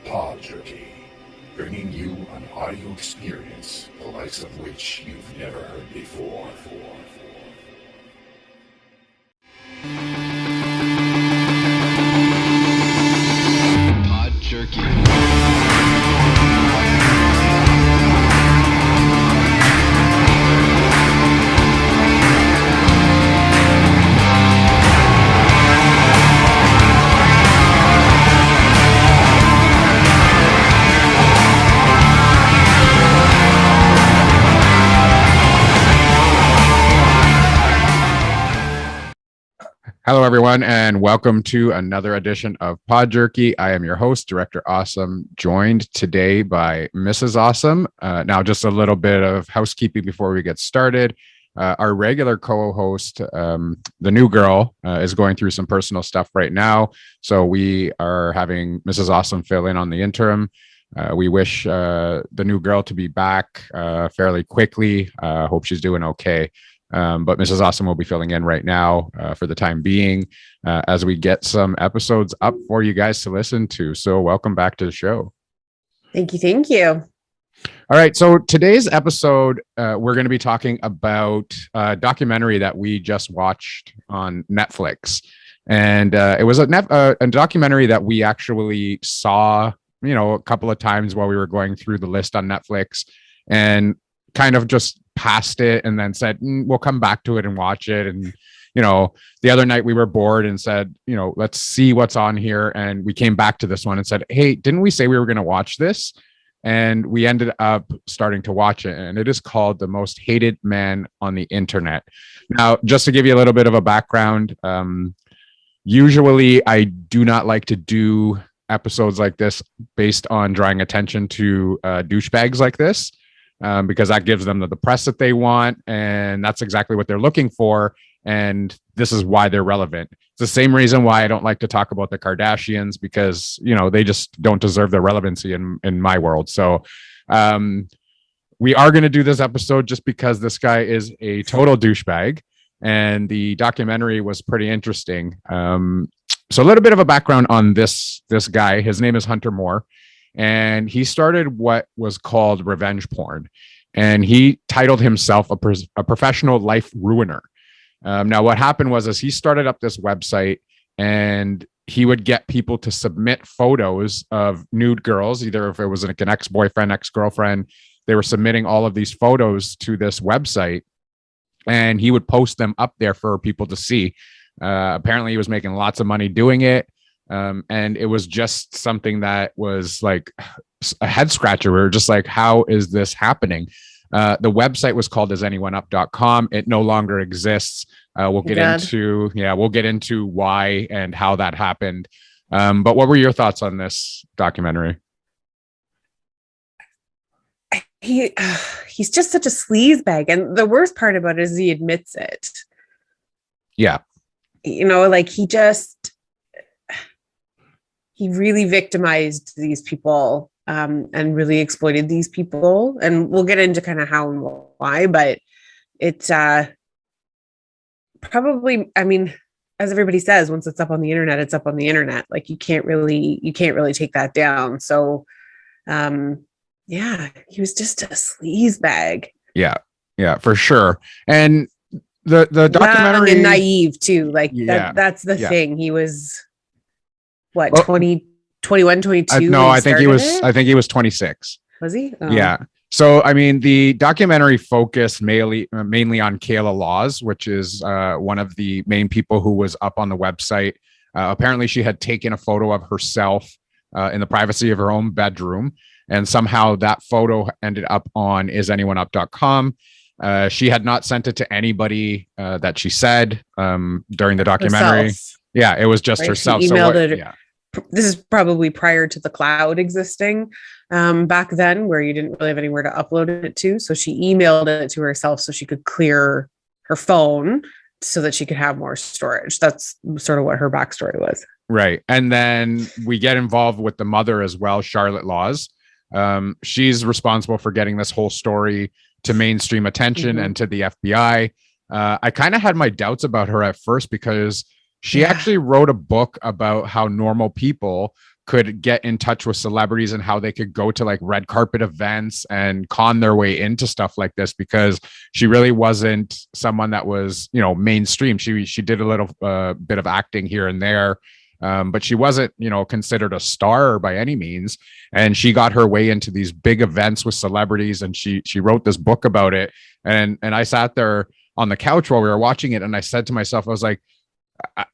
Pod Jerky, bringing you an audio experience the likes of which you've never heard before. Pod Jerky. Hello, everyone, and welcome to another edition of Pod Jerky. I am your host, Director Awesome, joined today by Mrs. Awesome. Now, just a little bit of housekeeping before we get started. Our regular co-host, the new girl, is going through some personal stuff right now, so we are having Mrs. Awesome fill in on the interim. We wish the new girl to be back fairly quickly. Hope she's doing okay. But Mrs. Awesome will be filling in right now for the time being as we get some episodes up for you guys to listen to. So welcome back to the show. Thank you. Thank you. All right. So today's episode, we're going to be talking about a documentary that we just watched on Netflix. And it was a documentary that we actually saw, a couple of times while we were going through the list on Netflix, and kind of just passed it and then said, we'll come back to it and watch it. And, the other night we were bored and said, let's see what's on here. And we came back to this one and said, hey, didn't we say we were going to watch this? And we ended up starting to watch it. And it is called The Most Hated Man on the Internet. Now, just to give you a little bit of a background, usually I do not like to do episodes like this based on drawing attention to douchebags like this. Because that gives them the press that they want, and that's exactly what they're looking for. And this is why they're relevant. It's the same reason why I don't like to talk about the Kardashians, because, they just don't deserve their relevancy in my world. So we are going to do this episode just because this guy is a total douchebag, and the documentary was pretty interesting. So a little bit of a background on this guy. His name is Hunter Moore. And he started what was called revenge porn, and he titled himself a professional life ruiner. Now, what happened was he started up this website, and he would get people to submit photos of nude girls, either if it was like an ex-boyfriend, ex-girlfriend. They were submitting all of these photos to this website, and he would post them up there for people to see. Apparently, he was making lots of money doing it. And it was just something that was like a head scratcher. We were just like, how is this happening? The website was called isanyoneup.com. It no longer exists. We'll get into why and how that happened. But what were your thoughts on this documentary? He's just such a sleazebag. And the worst part about it is he admits it. Yeah. He really victimized these people and really exploited these people. And we'll get into kind of how and why, but it's probably, as everybody says, once it's up on the internet, it's up on the internet. Like you can't really take that down. So he was just a sleazebag. Yeah, for sure. And the documentary, young and naive too. That's the thing. He was 21, 22? No, I think he was 26. Was he? Oh. Yeah. So, the documentary focused mainly on Kayla Laws, which is one of the main people who was up on the website. Apparently, she had taken a photo of herself in the privacy of her own bedroom, and somehow that photo ended up on isanyoneup.com. She had not sent it to anybody that she said during the documentary. Herself. Yeah, it was just herself. She emailed it. Yeah. This is probably prior to the cloud existing back then, where you didn't really have anywhere to upload it to. So she emailed it to herself so she could clear her phone so that she could have more storage. That's sort of what her backstory was. Right. And then we get involved with the mother as well, Charlotte Laws. She's responsible for getting this whole story to mainstream attention and to the FBI. I kind of had my doubts about her at first because she actually wrote a book about how normal people could get in touch with celebrities and how they could go to like red carpet events and con their way into stuff like this, because she really wasn't someone that was, you know, mainstream. She did a little bit of acting here and there, but she wasn't, you know, considered a star by any means. And she got her way into these big events with celebrities, and she wrote this book about it. And I sat there on the couch while we were watching it, and I said to myself, I was like,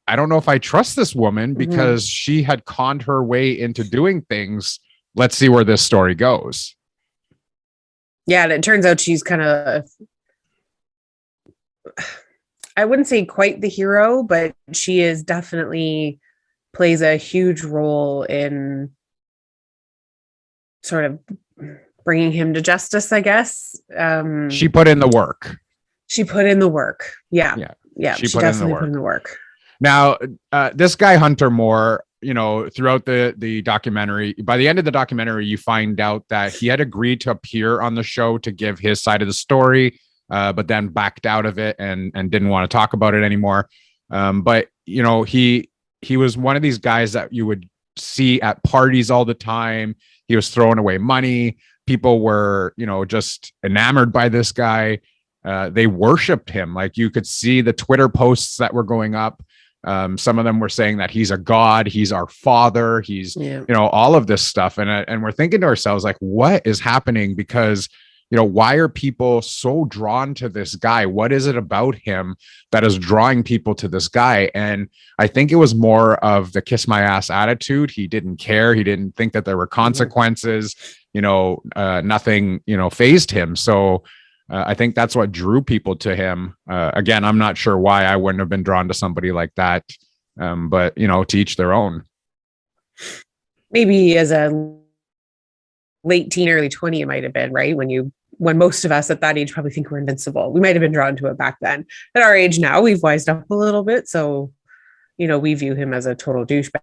I don't know if I trust this woman, because she had conned her way into doing things. Let's see where this story goes. Yeah. And it turns out she's kind of, I wouldn't say quite the hero, but she is definitely plays a huge role in sort of bringing him to justice, I guess. She put in the work. She put in the work. Yeah. She definitely put in the work. Now, this guy, Hunter Moore, you know, throughout the documentary, by the end of the documentary, you find out that he had agreed to appear on the show to give his side of the story, but then backed out of it and didn't want to talk about it anymore. But, you know, he was one of these guys that you would see at parties all the time. He was throwing away money. People were, you know, just enamored by this guy. They worshiped him. Like, you could see the Twitter posts that were going up. Some of them were saying that he's a god, he's our father, he's, you know, all of this stuff. And we're thinking to ourselves, like, what is happening? Because, you know, why are people so drawn to this guy? What is it about him that is drawing people to this guy? And I think it was more of the kiss my ass attitude. He didn't care. He didn't think that there were consequences, you know, nothing, you know, fazed him. So I think that's what drew people to him. Again, I'm not sure why I wouldn't have been drawn to somebody like that. But, you know, to each their own. Maybe as a late teen, early 20, it might have been, right? When most of us at that age probably think we're invincible. We might have been drawn to it back then. At our age now, we've wised up a little bit. So, you know, we view him as a total douchebag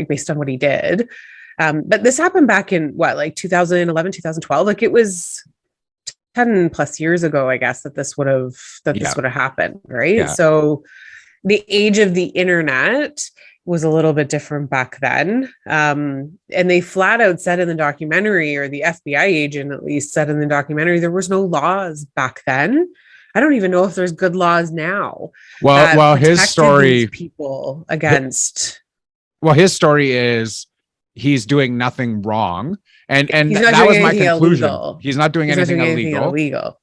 based on what he did. But this happened back in like 2011, 2012. Like, it was 10 plus years ago, I guess, this would have happened, right? Yeah. So the age of the internet was a little bit different back then. And they flat out said in the documentary, or the FBI agent at least said in the documentary, there was no laws back then. I don't even know if there's good laws now. Well, his story, people against. Well, his story is he's doing nothing wrong. And that was my conclusion. Illegal. He's not doing anything illegal.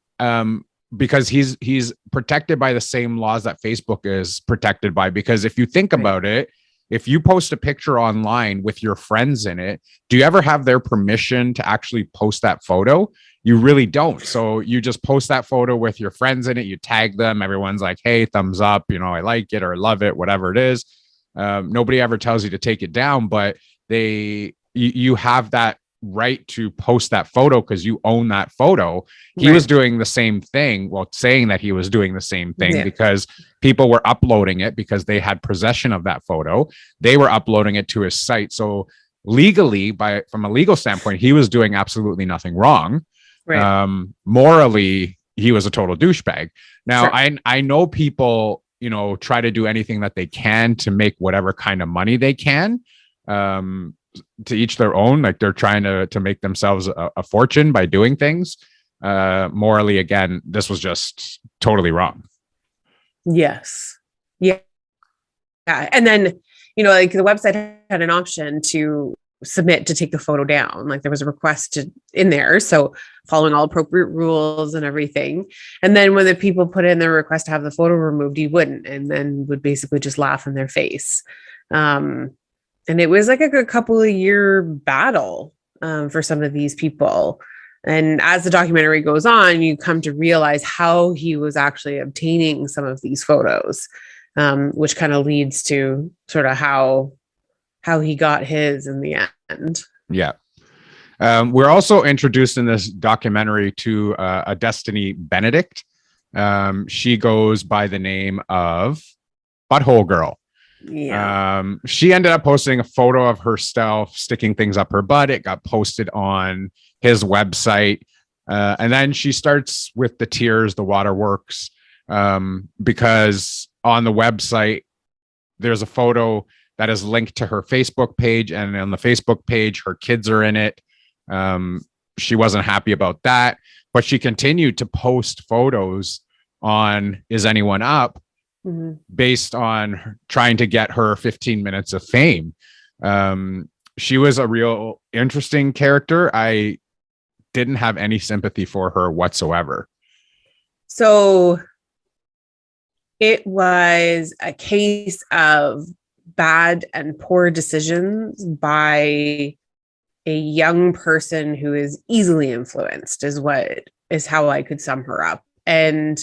Because he's protected by the same laws that Facebook is protected by. Because if you think about it, if you post a picture online with your friends in it, do you ever have their permission to actually post that photo? You really don't. So you just post that photo with your friends in it. You tag them. Everyone's like, hey, thumbs up, you know, I like it or love it, whatever it is. Nobody ever tells you to take it down, but you have that right to post that photo because you own that photo. He was doing the same thing, saying that he was doing the same thing because people were uploading it because they had possession of that photo. They were uploading it to his site. So legally, from a legal standpoint, he was doing absolutely nothing wrong. Morally, he was a total douchebag. Now, I know people, you know, try to do anything that they can to make whatever kind of money they can. To each their own. Like, they're trying to make themselves a fortune by doing things. Morally, again, this was just totally wrong. Yes. Yeah. And then, you know, like, the website had an option to submit to take the photo down. Like, there was a request in there. So following all appropriate rules and everything. And then when the people put in their request to have the photo removed, he wouldn't, and then would basically just laugh in their face. And it was like a good couple of year battle for some of these people. And as the documentary goes on, you come to realize how he was actually obtaining some of these photos, which kind of leads to sort of how he got his in the end. Yeah. We're also introduced in this documentary to a Destiny Benedict. She goes by the name of Butthole Girl. Yeah. She ended up posting a photo of herself sticking things up her butt. It got posted on his website. And then she starts with the tears, the waterworks, because on the website, there's a photo that is linked to her Facebook page, and on the Facebook page, her kids are in it. She wasn't happy about that, but she continued to post photos on Is Anyone Up based on trying to get her 15 minutes of fame. She was a real interesting character. I didn't have any sympathy for her whatsoever. So it was a case of bad and poor decisions by a young person who is easily influenced is how I could sum her up. And,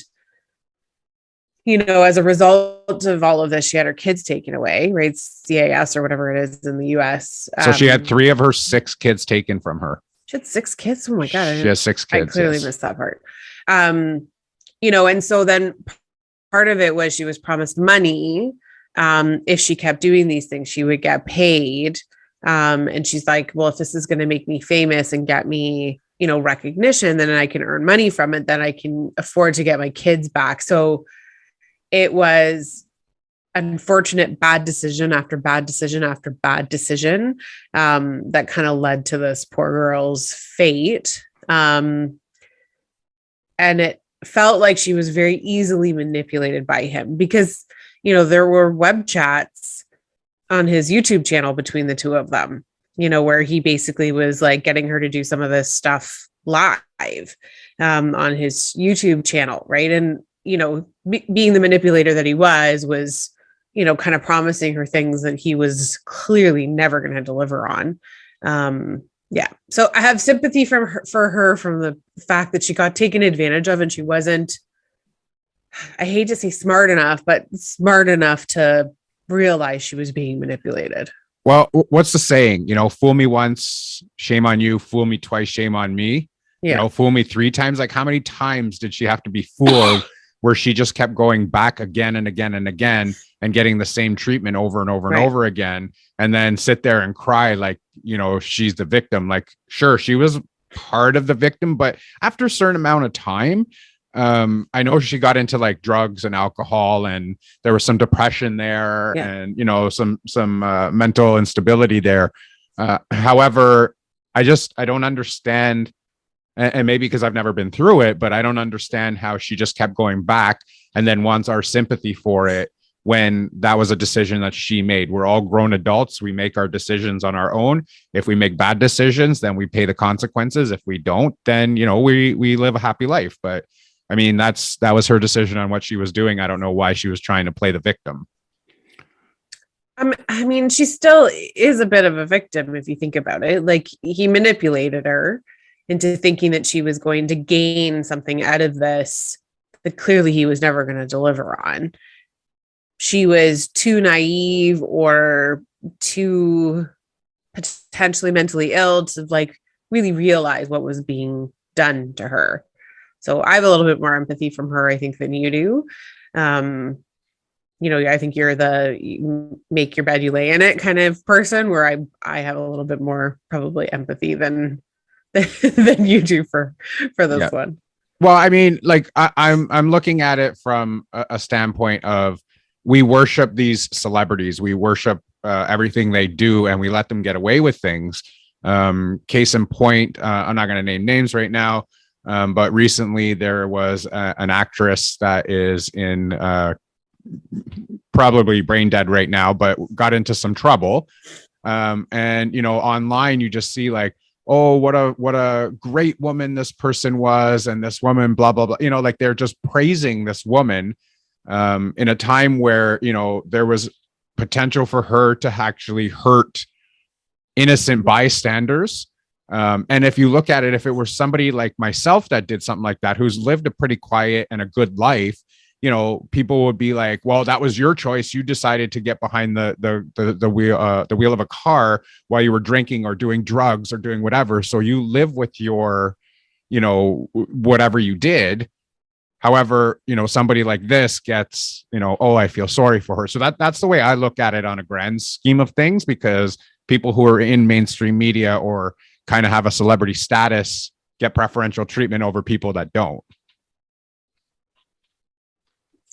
as a result of all of this, she had her kids taken away, right? CAS or whatever it is in the US. So she had 3 of her 6 kids taken from her. She had 6 kids. Oh my God. She has 6 kids. I clearly missed that part. And so then part of it was she was promised money. If she kept doing these things, she would get paid. And she's like, well, if this is going to make me famous and get me, recognition, then I can earn money from it. Then I can afford to get my kids back. So it was unfortunate, bad decision after bad decision after bad decision, that kind of led to this poor girl's fate. And it felt like she was very easily manipulated by him because, there were web chats on his YouTube channel between the two of them, where he basically was like getting her to do some of this stuff live on his YouTube channel. Right. And, being the manipulator that he was, kind of promising her things that he was clearly never going to deliver on. Yeah. So I have sympathy for her from the fact that she got taken advantage of and she wasn't, I hate to say smart enough, but smart enough to realize she was being manipulated. Well, what's the saying? Fool me once, shame on you. Fool me twice, shame on me. Yeah. Fool me 3 times. Like, how many times did she have to be fooled where she just kept going back again and again and again and getting the same treatment over and over and over again, and then sit there and cry like, she's the victim. Like, sure, she was part of the victim, but after a certain amount of time, I know she got into like drugs and alcohol, and there was some depression there, and some mental instability there. However, I don't understand, and maybe because I've never been through it, but I don't understand how she just kept going back and then wants our sympathy for it when that was a decision that she made. We're all grown adults. We make our decisions on our own. If we make bad decisions, then we pay the consequences. If we don't, then, we live a happy life. But I mean, that was her decision on what she was doing. I don't know why she was trying to play the victim. I mean, she still is a bit of a victim if you think about it. Like, he manipulated her into thinking that she was going to gain something out of this that clearly he was never going to deliver on. She was too naive or too potentially mentally ill to like really realize what was being done to her. So I have a little bit more empathy from her, I think, than you do. I think you're the make your bed, you lay in it kind of person, where I have a little bit more probably empathy than you do for this one. Well, I mean, like I'm looking at it from a standpoint of, we worship these celebrities, we worship everything they do, and we let them get away with things. Case in point, I'm not going to name names right now, but recently there was an actress that is in probably brain dead right now, but got into some trouble. And online you just see like, oh, what a great woman this person was, and this woman, blah, blah, blah. Like they're just praising this woman in a time where, there was potential for her to actually hurt innocent bystanders. And if you look at it, if it were somebody like myself that did something like that, who's lived a pretty quiet and a good life, people would be like, well, that was your choice. You decided to get behind the wheel of a car while you were drinking or doing drugs or doing whatever. So you live with your, whatever you did. However, somebody like this gets, oh, I feel sorry for her. So that's the way I look at it on a grand scheme of things, because people who are in mainstream media or kind of have a celebrity status get preferential treatment over people that don't.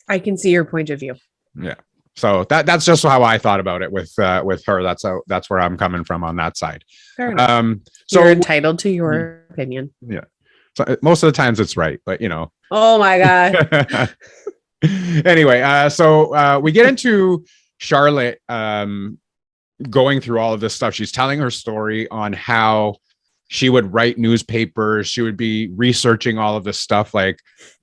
I can see your point of view. Yeah. So that's just how I thought about it with her. That's where I'm coming from on that side. Fair enough. So You're entitled to your opinion. Yeah. So most of the times it's right, but you know. Oh my God. Anyway, so we get into Charlotte going through all of this stuff. She's telling her story on how she would write newspapers. She would be researching all of this stuff, like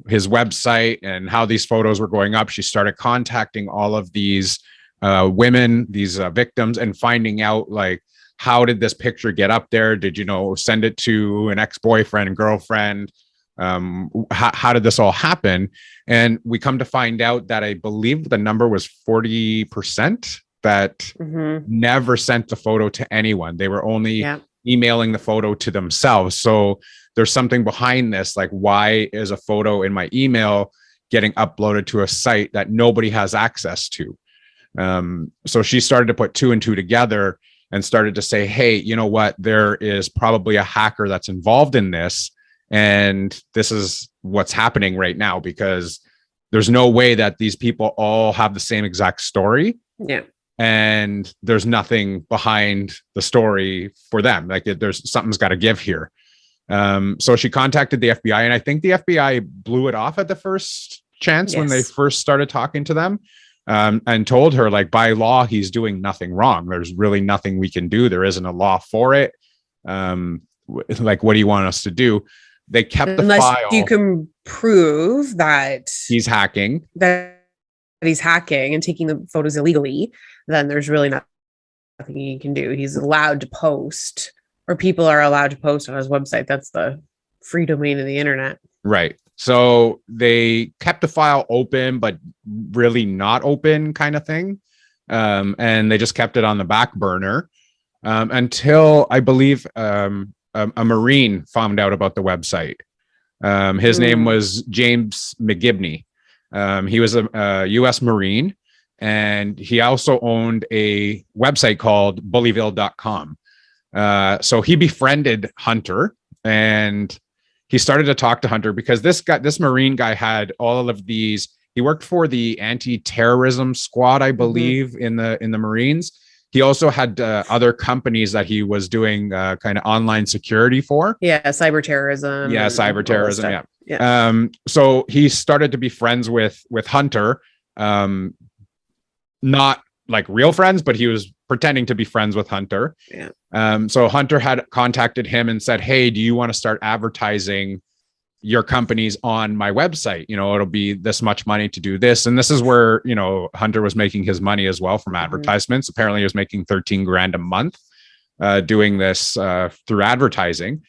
his website and how these photos were going up. She started contacting all of these women, these victims, and finding out, like, how did this picture get up there? Did send it to an ex-boyfriend, girlfriend? How did this all happen? And we come to find out that I believe the number was 40% that never sent the photo to anyone. They were only emailing the photo to themselves. So there's something behind this. Like, why is a photo in my email getting uploaded to a site that nobody has access to? So she started to put 2 and 2 together and started to say, hey, you know what? There is probably a hacker that's involved in this. And this is what's happening right now, because there's no way that these people all have the same exact story. Yeah. And there's nothing behind the story for them. Like, there's something's got to give here. So she contacted the FBI, and I think the FBI blew it off at the first chance when they first started talking to them, and told her, like, by law, he's doing nothing wrong. There's really nothing we can do. There isn't a law for it. Like, what do you want us to do? They kept the file. Unless you can prove that he's hacking, and taking the photos illegally, then there's really nothing he can do. He's allowed to post, or people are allowed to post on his website. That's the free domain of the internet. Right. So they kept the file open, but really not open, kind of thing. And they just kept it on the back burner until, I believe, a Marine found out about the website. His name was James McGibney. He was a U.S. Marine, and he also owned a website called bullyville.com. So he befriended Hunter, and he started to talk to Hunter because this Marine guy had all of these. He worked for the anti-terrorism squad, I believe, in the Marines. He also had other companies that he was doing kind of online security for. Yeah, cyber terrorism. Yeah, cyber terrorism. Yeah. So he started to be friends with Hunter, not like real friends, but he was pretending to be friends with Hunter. Yeah. So Hunter had contacted him and said, hey, do you want to start advertising your companies on my website? It'll be this much money to do this. And this is where, Hunter was making his money as well from advertisements. Apparently he was making 13 grand a month doing this through advertising.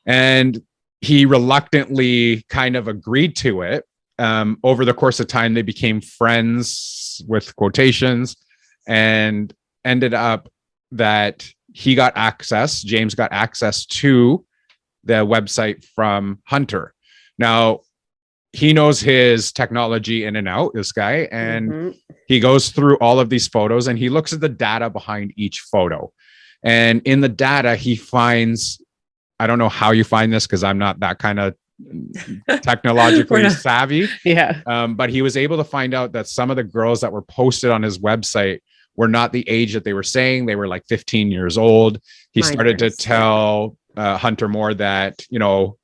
And he reluctantly kind of agreed to it. Over the course of time, they became friends with quotations, and ended up that James got access to the website from Hunter. Now, he knows his technology in and out, this guy, and he goes through all of these photos and he looks at the data behind each photo. And in the data, he finds, I don't know how you find this because I'm not that kind of technologically savvy. Yeah. But he was able to find out that some of the girls that were posted on his website were not the age that they were saying. They were like 15 years old. He started to tell Hunter Moore that,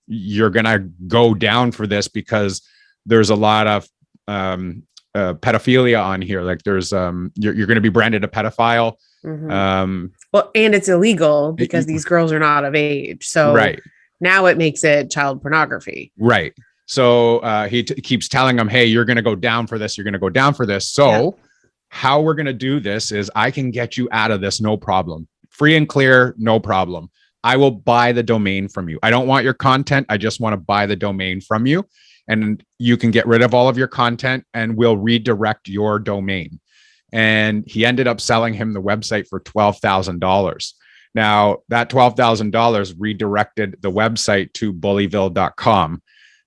you're going to go down for this because there's a lot of pedophilia on here. Like there's, you're going to be branded a pedophile. Well, and it's illegal because these girls are not of age. So now it makes it child pornography. Right. So he keeps telling him, hey, you're going to go down for this. You're going to go down for this. So how we're going to do this is I can get you out of this. No problem. Free and clear. No problem. I will buy the domain from you. I don't want your content. I just want to buy the domain from you, and you can get rid of all of your content and we'll redirect your domain. And he ended up selling him the website for $12,000. Now that $12,000 redirected the website to bullyville.com.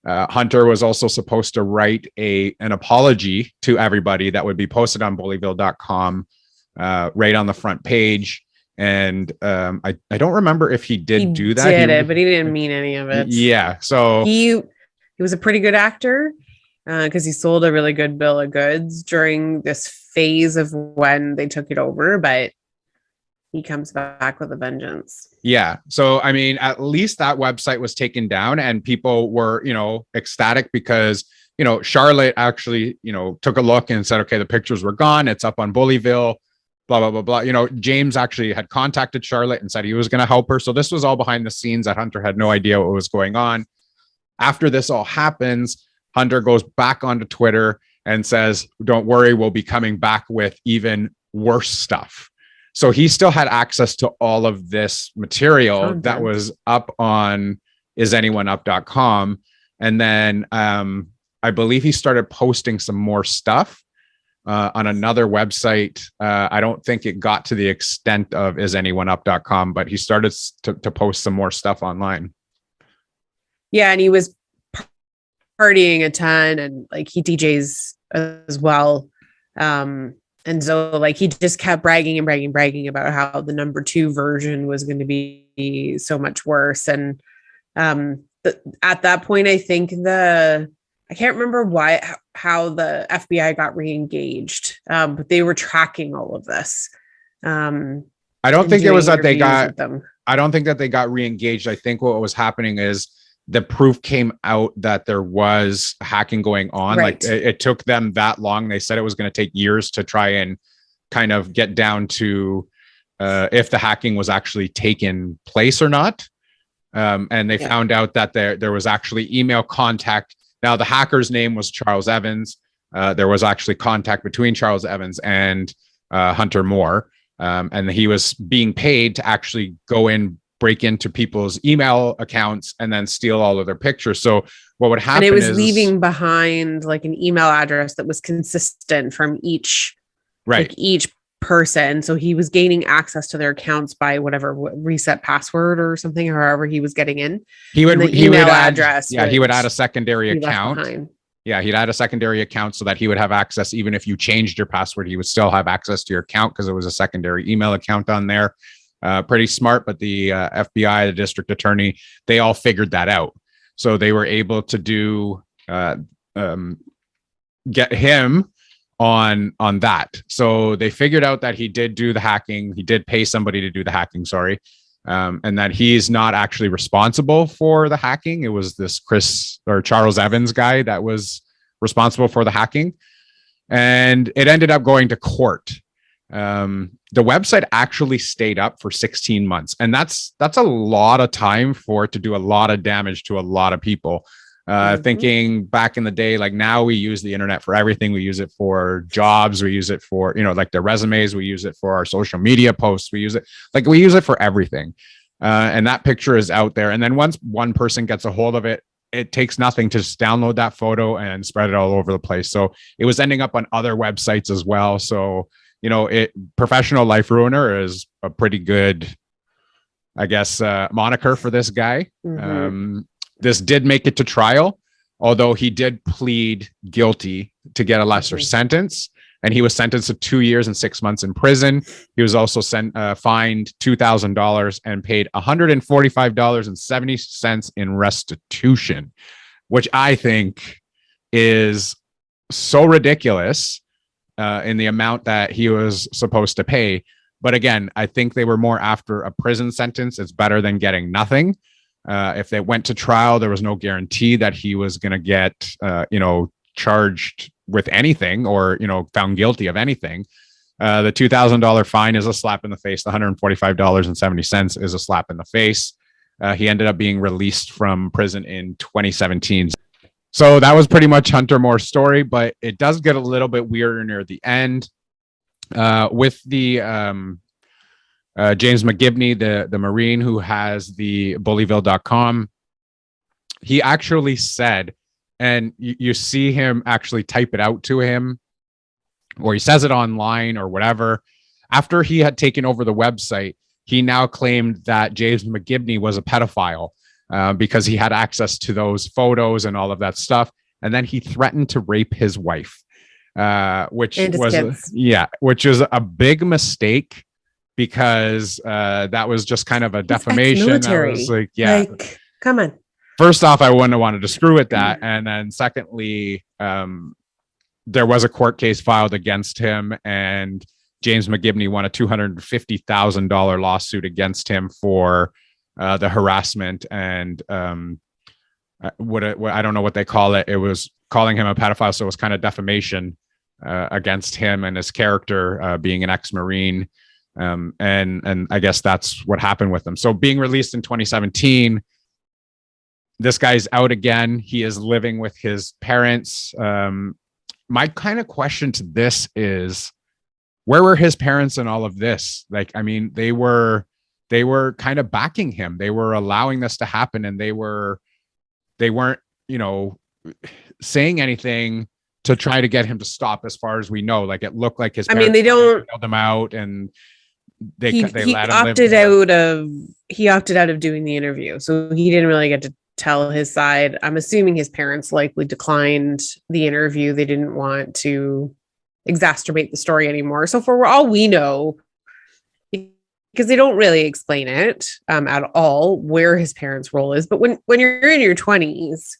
Hunter was also supposed to write an apology to everybody that would be posted on bullyville.com right on the front page. And I don't remember if he did do that. He did it, but he didn't mean any of it. Yeah. So he was a pretty good actor because he sold a really good bill of goods during this phase of when they took it over, but he comes back with a vengeance. Yeah. So, I mean, at least that website was taken down and people were, ecstatic because, Charlotte actually, took a look and said, okay, the pictures were gone. It's up on Bullyville, blah, blah, blah, blah. James actually had contacted Charlotte and said he was going to help her. So this was all behind the scenes that Hunter had no idea what was going on. After this all happens, Hunter goes back onto Twitter and says, don't worry, we'll be coming back with even worse stuff. So he still had access to all of this material that was up on isanyoneUp.com. And then I believe he started posting some more stuff on another website. I don't think it got to the extent of isanyoneUp.com, but he started to post some more stuff online. Yeah, and he was partying a ton, and like he DJs as well. And so like he just kept bragging about how the number 2 version was going to be so much worse. And at that point, I think I can't remember how the FBI got re-engaged, but they were tracking all of this. I don't think it was that I don't think that they got re-engaged. I think what was happening is the proof came out that there was hacking going on. Right. Like it took them that long. They said it was going to take years to try and kind of get down to if the hacking was actually taken place or not. And they found out that there was actually email contact. Now the hacker's name was Charles Evans. There was actually contact between Charles Evans and Hunter Moore. And he was being paid to actually go in, break into people's email accounts and then steal all of their pictures. So what would happen is leaving behind like an email address that was consistent from each person. So he was gaining access to their accounts by whatever reset password or something, however he was getting in. He would add a secondary account. Yeah, he'd add a secondary account so that he would have access. Even if you changed your password, he would still have access to your account because it was a secondary email account on there. Pretty smart, but the FBI, the district attorney, they all figured that out. So they were able to get him on that. So they figured out that he did do the hacking. He did pay somebody to do the hacking, and that he's not actually responsible for the hacking. It was this Charles Evans guy that was responsible for the hacking. And it ended up going to court. The website actually stayed up for 16 months. And that's a lot of time for it to do a lot of damage to a lot of people. Thinking back in the day, like now we use the internet for everything. We use it for jobs. We use it for, like their resumes. We use it for our social media posts. We use it for everything. And that picture is out there. And then once one person gets a hold of it, it takes nothing to just download that photo and spread it all over the place. So it was ending up on other websites as well. So, professional life ruiner is a pretty good, I guess, moniker for this guy. Mm-hmm. This did make it to trial, although he did plead guilty to get a lesser sentence. And he was sentenced to 2 years and 6 months in prison. He was also fined $2,000 and paid $145.70 in restitution, which I think is so ridiculous in the amount that he was supposed to pay. But again, I think they were more after a prison sentence. It's better than getting nothing. If they went to trial, there was no guarantee that he was going to get, charged with anything or, found guilty of anything. The $2,000 fine is a slap in the face. The $145.70 is a slap in the face. He ended up being released from prison in 2017. So that was pretty much Hunter Moore's story, but it does get a little bit weirder near the end with the James McGibney, the Marine who has the bullyville.com. He actually said, and you see him actually type it out to him, or he says it online or whatever. After he had taken over the website, he now claimed that James McGibney was a pedophile. Because he had access to those photos and all of that stuff. And then he threatened to rape his wife, which is a big mistake because that was just kind of a defamation. I was like, come on. First off, I wouldn't have wanted to screw with that. And then secondly, there was a court case filed against him, and James McGibney won a $250,000 lawsuit against him for the harassment and what I don't know what they call it. It was calling him a pedophile, so it was kind of defamation against him and his character, being an ex-Marine. And I guess that's what happened with him. So being released in 2017, this guy's out again. He is living with his parents. My kind of question to this is, where were his parents in all of this? Like, I mean, they were kind of backing him. They were allowing this to happen, and they weren't, saying anything to try to get him to stop, as far as we know. Like, it looked like his parents they don't bailed him out, and they he let him opted live. out of doing the interview. So he didn't really get to tell his side. I'm assuming his parents likely declined the interview. They didn't want to exacerbate the story anymore. So for all we know, because they don't really explain it at all, where his parents' role is. But when you're in your 20s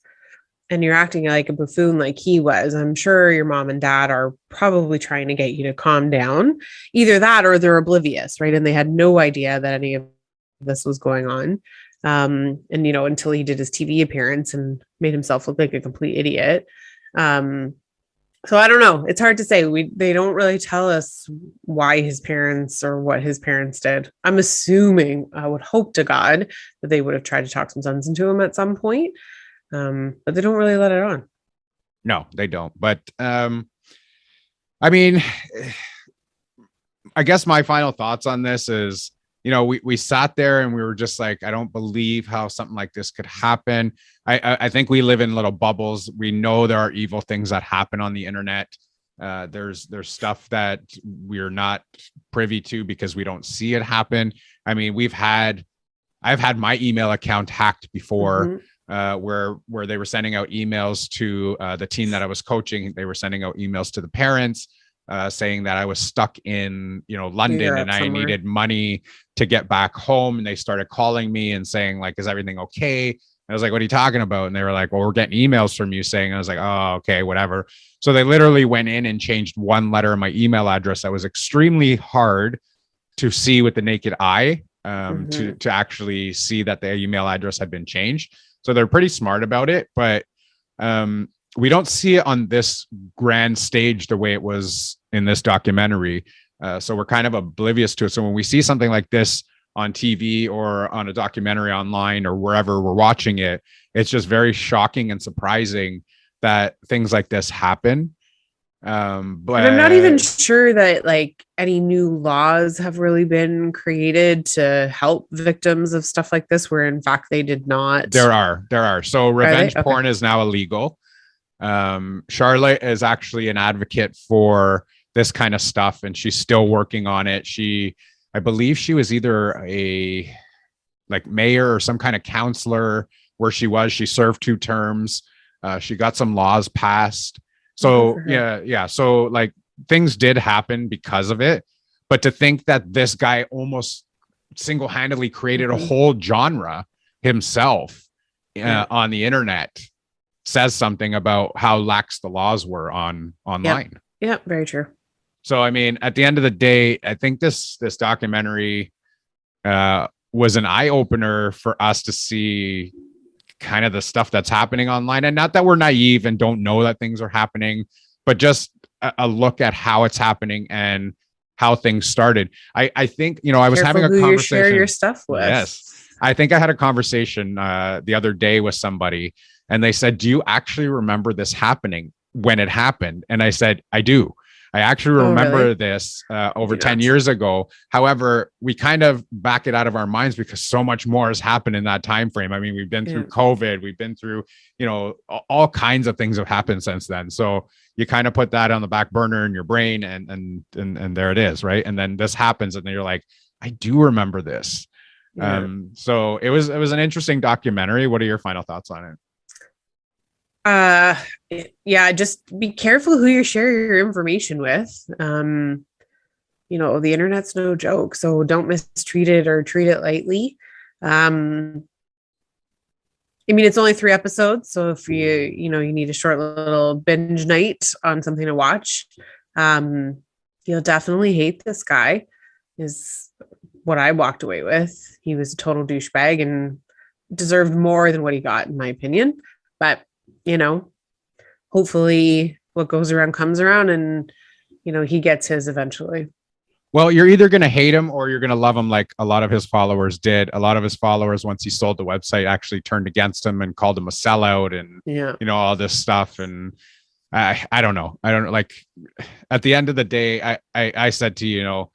and you're acting like a buffoon like he was, I'm sure your mom and dad are probably trying to get you to calm down. Either that or they're oblivious, right? And they had no idea that any of this was going on. Until he did his TV appearance and made himself look like a complete idiot. So I don't know. It's hard to say. They don't really tell us why his parents or what his parents did. I'm assuming, I would hope to God that they would have tried to talk some sense into him at some point. But they don't really let it on. No, they don't. But I mean, I guess my final thoughts on this is, we sat there and we were just like, I don't believe how something like this could happen. I think we live in little bubbles. We know there are evil things that happen on the internet. There's stuff that we're not privy to because we don't see it happen. I mean, I've had my email account hacked before. Where they were sending out emails to the team that I was coaching. They were sending out emails to the parents saying that I was stuck in, London and I needed money to get back home. And they started calling me and saying, like, is everything okay? I was like, what are you talking about? And they were like, well, we're getting emails from you saying. I was like, oh, okay, whatever. So they literally went in and changed one letter in my email address that was extremely hard to see with the naked eye, to actually see that the email address had been changed. So they're pretty smart about it, but we don't see it on this grand stage the way it was in this documentary. So we're kind of oblivious to it. So when we see something like this on TV or on a documentary online or wherever we're watching it, it's just very shocking and surprising that things like this happen. But I'm not even sure that like any new laws have really been created to help victims of stuff like this, where in fact they did not. There are. So revenge porn is now illegal. Charlotte is actually an advocate for this kind of stuff, and she's still working on it. I believe she was either a mayor or some kind of counselor where she served 2 terms. She got some laws passed. So yeah. So like things did happen because of it, but to think that this guy almost single-handedly created a whole genre himself on the internet says something about how lax the laws were online. Yeah, very true. So, I mean, at the end of the day, I think this documentary was an eye opener for us to see kind of the stuff that's happening online. And not that we're naive and don't know that things are happening, but just a look at how it's happening and how things started. I think, I was having a conversation. You share your stuff with. Yes. I think I had a conversation the other day with somebody, and they said, do you actually remember this happening when it happened? And I said, I do. I actually remember this over 10 years ago. However, we kind of back it out of our minds because so much more has happened in that time frame. I mean, we've been through COVID, we've been through, all kinds of things have happened since then. So you kind of put that on the back burner in your brain, and there it is, right? And then this happens, and then you're like, I do remember this. Yeah. So it was an interesting documentary. What are your final thoughts on it? Just be careful who you share your information with. The internet's no joke, so don't mistreat it or treat it lightly. I mean, it's only 3 episodes, so if you need a short little binge night on something to watch, you'll definitely hate this guy. Is what I walked away with. He was a total douchebag and deserved more than what he got, in my opinion. But hopefully, what goes around comes around, and he gets his eventually. Well, you're either going to hate him or you're going to love him, like a lot of his followers did. A lot of his followers, once he sold the website, actually turned against him and called him a sellout and, all this stuff. And I don't know. I don't know. Like, at the end of the day, I said to you,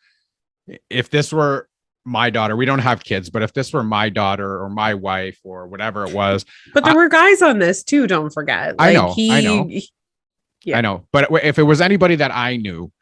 if this were my daughter, we don't have kids, but if this were my daughter or my wife or whatever it was. But there were guys on this too, don't forget. I know. I know. But if it was anybody that I knew,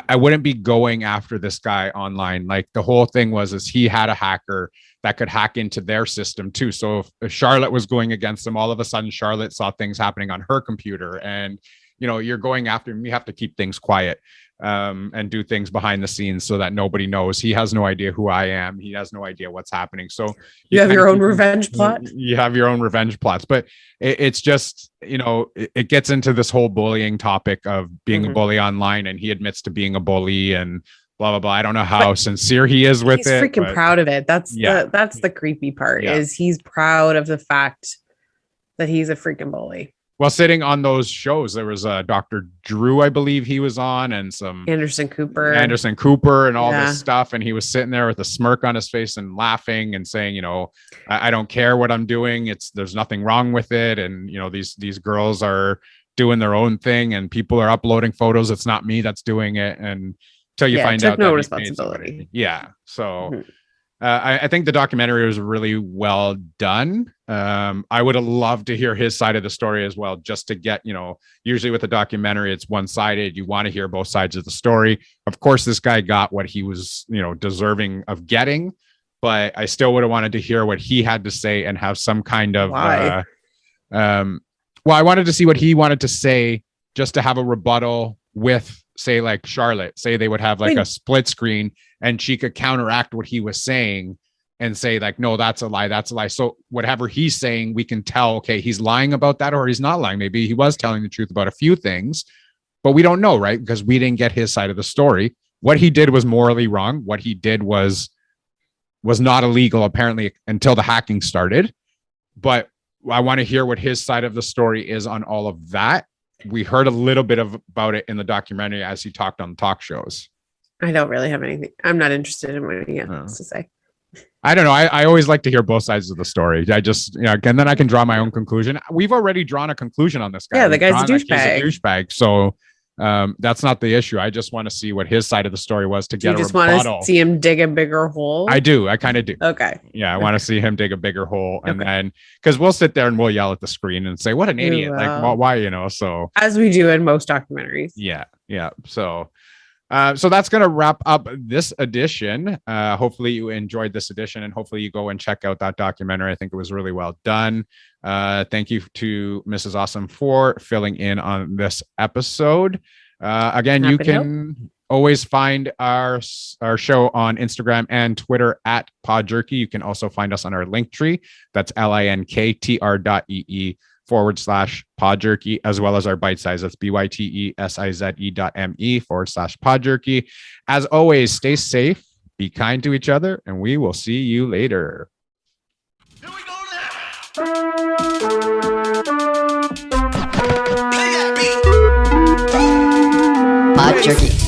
I wouldn't be going after this guy online. Like, the whole thing is he had a hacker that could hack into their system too. So if Charlotte was going against him, all of a sudden Charlotte saw things happening on her computer, and you're going after him. You have to keep things quiet and do things behind the scenes so that nobody knows. He has no idea who I am. He has no idea what's happening. So you have your own revenge plot. You have your own revenge plots, but it's just, it gets into this whole bullying topic of being a bully online, and he admits to being a bully and blah, blah, blah. I don't know how sincere he is with it. He's freaking proud of it. That's the creepy part is he's proud of the fact that he's a freaking bully. Well, sitting on those shows, there was Dr. Drew, I believe he was on, and some Anderson Cooper and all this stuff. And he was sitting there with a smirk on his face and laughing and saying, I don't care what I'm doing. There's nothing wrong with it. And, these girls are doing their own thing and people are uploading photos. It's not me that's doing it. And until you find out no responsibility. Yeah. So I think the documentary was really well done. I would have loved to hear his side of the story as well, just to get, usually with a documentary, it's one-sided. You want to hear both sides of the story. Of course, this guy got what he was, deserving of getting, but I still would have wanted to hear what he had to say and have some kind of, I wanted to see what he wanted to say just to have a rebuttal with, say, like Charlotte. Say they would have like a split screen and she could counteract what he was saying and say like, no, that's a lie. That's a lie. So whatever he's saying, we can tell, okay, he's lying about that or he's not lying. Maybe he was telling the truth about a few things, but we don't know, right? Because we didn't get his side of the story. What he did was morally wrong. What he did was not illegal, apparently, until the hacking started. But I want to hear what his side of the story is on all of that. We heard a little bit about it in the documentary as he talked on talk shows. I don't really have anything. I'm not interested in what he has to say. I don't know. I always like to hear both sides of the story. I just, and then I can draw my own conclusion. We've already drawn a conclusion on this guy. Yeah, the guy's a douchebag. He's a douchebag. So that's not the issue. I just want to see what his side of the story was to get a rebuttal. You just want to see him dig a bigger hole? I do. I kind of do. Okay. Yeah, I want to see him dig a bigger hole. And then, because we'll sit there and we'll yell at the screen and say, what an idiot. Like, why, so. As we do in most documentaries. Yeah. Yeah. So that's going to wrap up this edition. Hopefully you enjoyed this edition and hopefully you go and check out that documentary. I think it was really well done. Thank you to Mrs. Awesome for filling in on this episode. Again, you can always find our show on Instagram and Twitter at Pod Jerky. You can also find us on our link tree. That's linktr.ee/Pod Jerky, as well as our bite size. That's bytesize.me/Pod Jerky. As always, stay safe, be kind to each other, and we will see you later. Here we go now. Play that beat. Pod Jerky.